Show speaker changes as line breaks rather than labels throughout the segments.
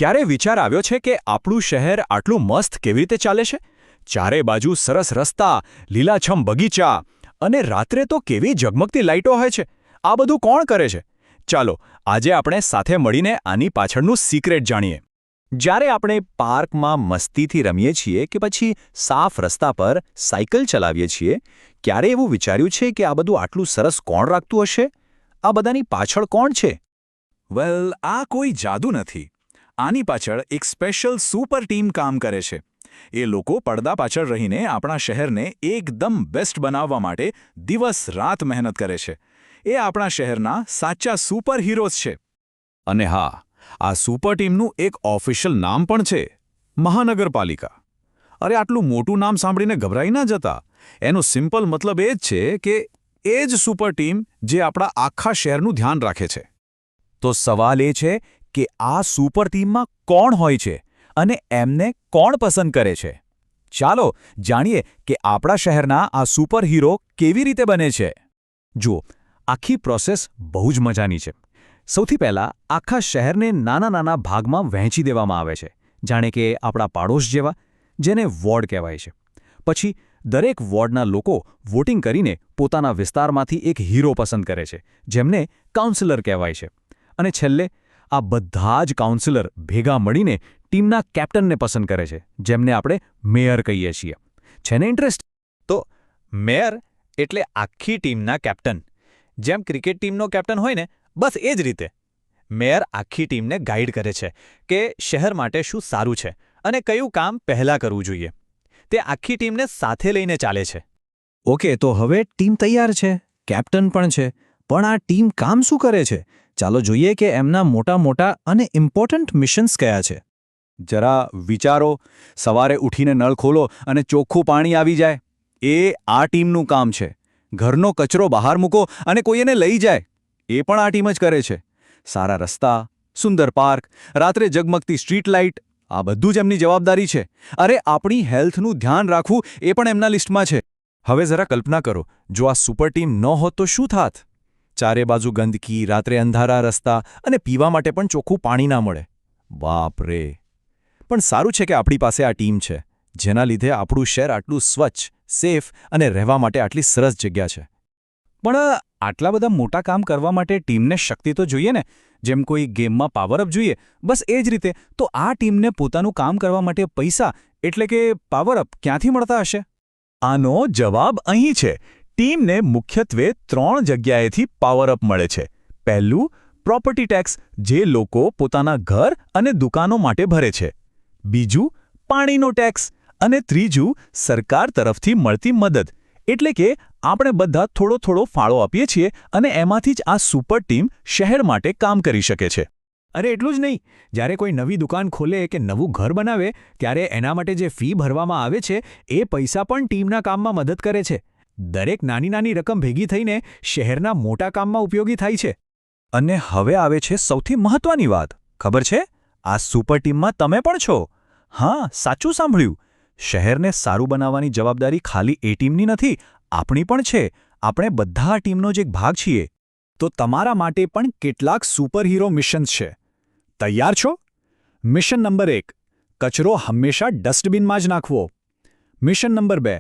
ક્યારે વિચાર આવ્યો છે કે આપણું શહેર આટલું મસ્ત કેવી રીતે ચાલે છે? ચારે બાજુ સરસ રસ્તા, લીલાછમ બગીચા અને રાત્રે તો કેવી ઝગમગતી લાઇટો હોય છે. આ બધું કોણ કરે છે? ચાલો આજે આપણે સાથે મળીને આની પાછળનું સિક્રેટ જાણીએ. જ્યારે આપણે પાર્કમાં મસ્તીથી રમીએ છીએ કે પછી સાફ રસ્તા પર સાયકલ ચલાવીએ છીએ, ક્યારે એવું વિચાર્યું છે કે આ બધું આટલું સરસ કોણ રાખતું હશે? આ બધાની પાછળ કોણ છે?
વેલ, આ કોઈ જાદુ નથી. આની પાછળ એક સ્પેશિયલ સુપર ટીમ કામ કરે છે. એ લોકો પડદા પાછળ રહીને આપણા શહેરને એકદમ બેસ્ટ બનાવવા માટે દિવસ-રાત મહેનત કરે છે. એ આપણા શહેરના સાચા સુપર હીરોઝ છે.
અને હા, આ સુપર ટીમનું એક ઓફિશિયલ નામ પણ છે, મહાનગરપાલિકા. અરે આટલું મોટું નામ સાંભળીને ગભરાઈ ના જતા. એનો સિમ્પલ મતલબ એ જ છે કે એ જ સુપર ટીમ જે આપણા આખા શહેરનું ધ્યાન રાખે છે. તો સવાલ એ છે કે આ સુપર ટીમમાં કોણ હોય છે અને એમને કોણ પસંદ કરે છે? ચાલો જાણીએ કે આપણા શહેરના આ સુપર હીરો કેવી રીતે બને છે. જુઓ, આખી પ્રોસેસ બહુ જ મજાની છે. સૌથી પહેલાં આખા શહેરને નાના-નાના ભાગમાં વહેંચી દેવામાં આવે છે, જાણે કે આપણા પાડોશ જેવા, જેને વોર્ડ કહેવાય છે. પછી દરેક વોર્ડના લોકો વોટિંગ કરીને પોતાના વિસ્તારમાંથી એક હીરો પસંદ કરે છે, જેમને કાઉન્સિલર કહેવાય છે. અને છેલ્લે આ બધા જ કાઉન્સિલર ભેગા મળીને ટીમના કેપ્ટનને પસંદ કરે છે, જેમને આપણે મેયર કહીએ છીએ. છે ને ઇન્ટરેસ્ટ? તો મેયર એટલે આખી ટીમના કેપ્ટન. જેમ ક્રિકેટ ટીમનો કેપ્ટન હોય ને, બસ એ જ રીતે. મેયર આખી ટીમને ગાઈડ કરે છે કે શહેર માટે શું સારું છે અને કયું કામ પહેલાં કરવું જોઈએ. તે આખી ટીમને સાથે લઈને ચાલે છે. ઓકે, તો હવે ટીમ તૈયાર છે, કેપ્ટન પણ છે, પણ આ ટીમ કામ શું કરે છે? ચાલો જોઈએ કે એમના મોટા અને ઇમ્પોર્ટન્ટ મિશન્સ કયા છે. જરા વિચારો. સવારે ઉઠીને નળ ખોલો અને ચોખ્ખું પાણી આવી જાય, એ આ ટીમનું કામ છે. ઘરનો કચરો બહાર મૂકો અને કોઈ એને લઈ જાય, એ પણ આ ટીમ જ કરે છે. સારા રસ્તા, સુંદર પાર્ક, રાત્રે જગમગતી સ્ટ્રીટ લાઇટ, આ બધું જ એમની જવાબદારી છે. અરે આપણી હેલ્થનું ધ્યાન રાખવું એ પણ એમના લિસ્ટમાં છે. હવે જરા કલ્પના કરો, જો આ સુપર ટીમ ન હોત તો શું થાત? ચારે બાજુ ગંદકી, રાત્રે અંધારા રસ્તા અને પીવા માટે પણ ચોખ્ખું પાણી ના મળે. બાપ રે! પણ સારું છે કે આપણી પાસે આ ટીમ છે, જેના લીધે આપણું શહેર આટલું સ્વચ્છ, સેફ અને રહેવા માટે આટલી સરસ જગ્યા છે. પણ આટલા બધા મોટા કામ કરવા માટે ટીમને શક્તિ તો જોઈએ ને, જેમ કોઈ ગેમમાં પાવરઅપ જોઈએ. બસ એ જ રીતે તો આ ટીમને પોતાનું કામ કરવા માટે પૈસા એટલે કે પાવરઅપ ક્યાંથી મળતા હશે? આનો જવાબ અહીં છે. ટીમને મુખ્યત્વે 3 જગ્યાએથી પાવરઅપ મળે છે. પહેલું, પ્રોપર્ટી ટેક્સ, જે લોકો પોતાના ઘર અને દુકાનો માટે ભરે છે. બીજું, પાણીનો ટેક્સ. અને ત્રીજું, સરકાર તરફથી મળતી મદદ. એટલે કે આપણે બધા થોડો ફાળો આપીએ છીએ અને એમાંથી જ આ સુપર ટીમ શહેર માટે કામ કરી શકે છે. અરે એટલું જ નહીં, જ્યારે કોઈ નવી દુકાન ખોલે કે નવું ઘર બનાવે, ત્યારે એના માટે જે ફી ભરવામાં આવે છે, એ પૈસા પણ ટીમના કામમાં મદદ કરે છે. દરેક નાની રકમ ભેગી થઈને શહેરના મોટા કામમાં ઉપયોગી થાય છે. અને હવે આવે છે સૌથી મહત્વની વાત. ખબર છે? આ સુપર ટીમમાં તમે પણ છો. હા, સાચું સાંભળ્યું. શહેરને સારું બનાવવાની જવાબદારી ખાલી એ ટીમની નથી, આપણી પણ છે. આપણે બધા આ ટીમનો જ એક ભાગ છીએ. તો તમારા માટે પણ કેટલાક સુપર હીરો મિશન્સ છે. તૈયાર છો? મિશન નંબર 1, કચરો હંમેશા ડસ્ટબિનમાં જ નાખવો. મિશન નંબર 2,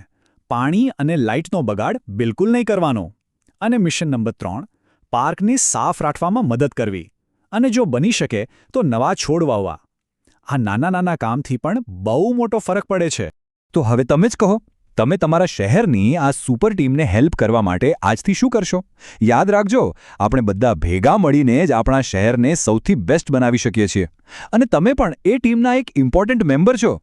પાણી અને લાઇટનો બગાડ બિલકુલ નહીં કરવાનો. અને મિશન નંબર 3, પાર્કને સાફ રાખવામાં મદદ કરવી. અને જો બની શકે તો નવા છોડ વાવવા. આ નાના કામથી પણ બહુ મોટો ફરક પડે છે. તો હવે તમે જ કહો, તમે તમારા શહેરની આ સુપર ટીમને હેલ્પ કરવા માટે આજથી શું કરશો? યાદ રાખજો, આપણે બધા ભેગા મળીને જ આપણા શહેરને સૌથી બેસ્ટ બનાવી શકીએ છીએ. અને તમે પણ એ ટીમના એક ઇમ્પોર્ટન્ટ મેમ્બર છો.